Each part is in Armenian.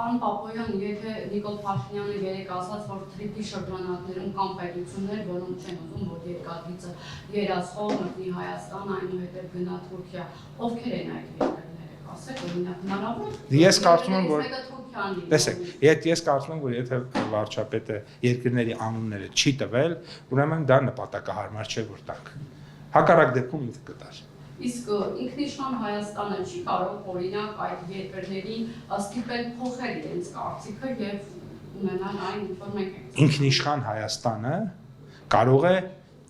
Պարոն Պապոյան, եթե Նիկոլ Փաշինյանը երեկ ասաց, որ թրիպի շրջանակներում կան պետություններ, որոնք չեն ուզում, որ երկաթգիծը երաշխող մտնի Հայաստան, այնուհետև գնա Թուրքիա, ովքեր են այդ երկրները, ասեք, օրինակ հնարավոր։ Ես կարծում եմ, որ տեսեք, ես կարծում եմ, որ եթե վարչապետը երկրների անունները չի տվել, ուրեմն դա նպատակահարմար չէ, որ տանք։ Հակառակ դեպքում ինքը կտար։ Իսկ ինքնիշխան Հայաստանը չի կարող օրինակ այդ երկրներին ստիպել փոխել իրենց կարծիքը եւ ունենալ այն, որ մենք ենք։ Ինքնիշխան Հայաստանը կարող է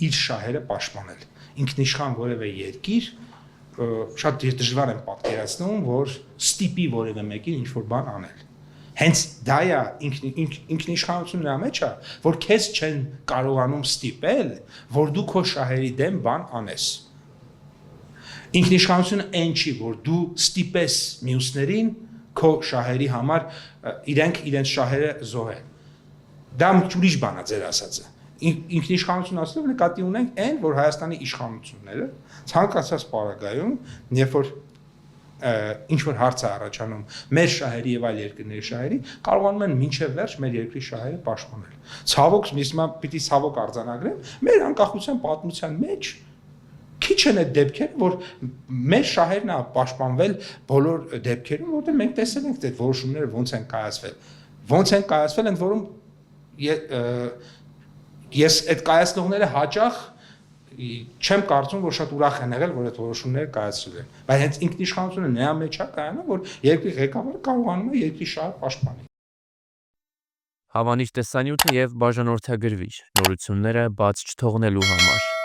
իր շահերը պաշտպանել։ Ինքնիշխան որևէ երկիր շատ դժվար եմ պատկերացնում, որ ստիպի որևէ մեկին ինչ-որ բան անել։ Հենց դա է ինքնիշխանությունը նրա մեջ է, որ քեզ չեն կարողանում ստիպել, որ դու քո շահերի դեմ բան անես։ Ինքնիշխանությունը այն չի, որ դու ստիպես մյուսներին քո շահերի համար իրենց շահերը զոհեն։ Դա ուրիշ բան է ձեր ասածը։ Ինքնիշխանություն ասելով նկատի ունենք այն, որ Հայաստանի իշխանությունները ցանկացած պարագայում, երբ որ ինչ-որ հարց է առաջանում մեր շահերի եւ այլ երկրների շահերի, կարողանում են մինչեւ վերջ մեր երկրի շահերը պաշտպանել։ Ցավոք, միսմա պիտի ցավոք արձանագրեմ, մեր անկախության պատմության մեջ քիչ են այդ դեպքերը, որ մեր շահերն է պաշտպանվել բոլոր դեպքերում, որտեղ մենք տեսել ենք այդ որոշումները ոնց են կայացվել։ Ոնց են կայացվել, ընդ որում ես այդ կայացնողները հաճախ չեմ կարծում, որ շատ ուրախ են եղել, որ այդ որոշումները կայացրել են։ Բայց հենց ինքնիշխանությունը նրա մեջ է կայանում, որ երկրի ղեկավարը կարողանում է երկրի շահը պաշտպանել։ Հավանիչ տեսանյութը եւ բաժանորդագրվիչ նորությունները բաց չթողնելու համար։